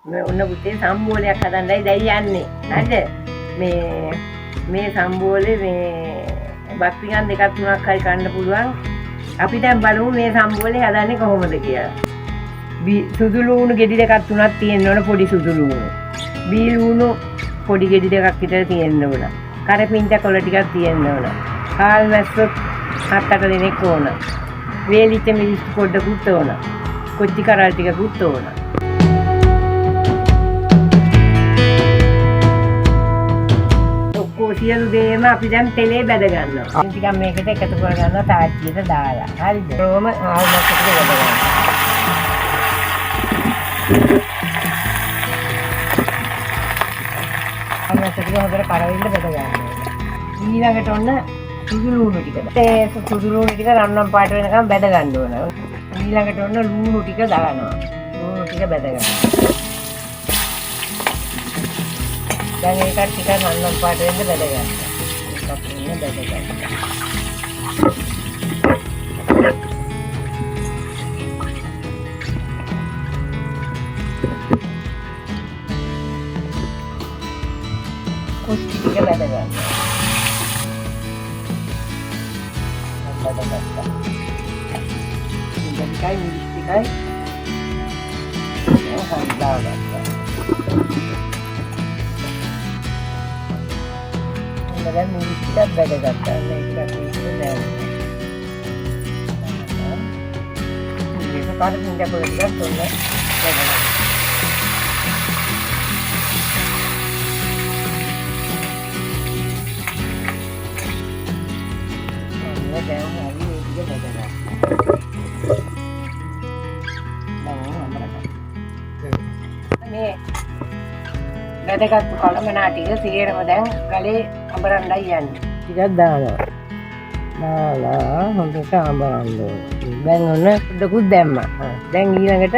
ඔන්න පුතේ සම්බෝලයක් හදන්නයි දැන් යන්නේ. හරිද? මේ සම්බෝලේ මේ බත් පිඟන් දෙකක් තුනක් හරි කන්න පුළුවන්. අපි දැන් බලමු මේ සම්බෝලේ හදන්නේ කොහොමද කියලා. සුදු ලුණු ගෙඩි දෙකක් තුනක් තියෙන්න ඕන පොඩි සුදු ලුණු. බී ලුණු පොඩි ගෙඩි දෙකක් විතර තියෙන්න ඕන. කරපිංචා කොළ ටිකක් තියෙන්න ඕන. කාල් මැස්සොත් 7-8 දෙනෙක් ඕන. වේලිච්ච මිරිස් පොඩ්ඩකුත් ඕන. කොච්චි කරල් ටිකකුත් ඕන. සියලු දේම අපි දැන් තෙලේ බැද ගන්නවා. ටිකක් මේකට එකතු කර ගන්නවා තාච්චියට දාලා. හරිද? කොහොම ආල්මස්ට් එකට බැද ගන්නවා. ආල්මස්ට් එක හොඳට කරවින්න බැද ගන්නවා. ඊළඟට ඔන්න සුදු ලුණු ටික. ඒ සුදු ලුණු ටික රන්නම් පාට වෙනකම් බැද ගන්න ඕන. ඊළඟට ඔන්න ලුණු ටික දානවා. ලුණු ටික බැද ගන්නවා. දැන් ඒකට ටිකක් නන්නම් පාට වෙන්න බැද ගන්න. ටිකක් ඉන්න බැද ගන්න. කොච්චි ටික බැද ගන්න. බැද ගත්තා. ඉතින් කයි මිරිස් ටිකයි. හොඳා ගත්තා. දැන් මිරිස් ටිකක් බැද ගත්තා. මේක ඉතින් දැන්. මේක පාරින් දැන් පොඩ්ඩක් තොන්න බැද ගන්න. දැන් හරි මේක බැද ගන්න. මේ බැදගත්තු කලමනා ටික සියරම දැන් ගලේ අඹරන්නයි යන්නේ. ටිකක් දානවා. දාලා හොඳට අඹරන්න ඕනේ. දැන් ඔන්න පොඩ්ඩකුත් දැම්මා. දැන් ඊළඟට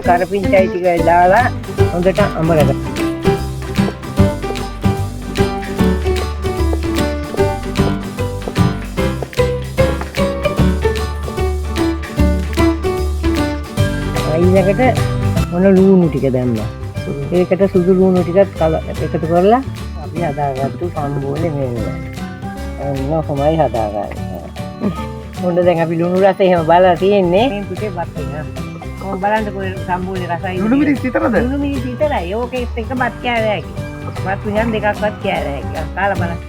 කරපිංචායි ටික දාලා හොඳට අඹරගන්න. ඊළඟට මොන ලුණු ටික දැම්මා. ඒකට සුදු ලුණු ටිකත් එකතු කරලා අපි හදාගත්තු සම්බෝලේ මේවා. ඔන්න කොහොමයි හදාගන්නේ. හොඳ දැන් අපි ලුණු රස එහෙම බලලා තියෙන්නේ. මේ පුතේ බත් එක. බලන්න කොයි සම්බෝලේ රසයි. ලුණු මිරිස් විතරද? ලුණු මිරිස් විතරයි. ඕකෙත් එක බත් කෑවේ හැකි. බත් පිඟන් දෙකක්වත් කෑවේ හැකි. කාලා බලන්න.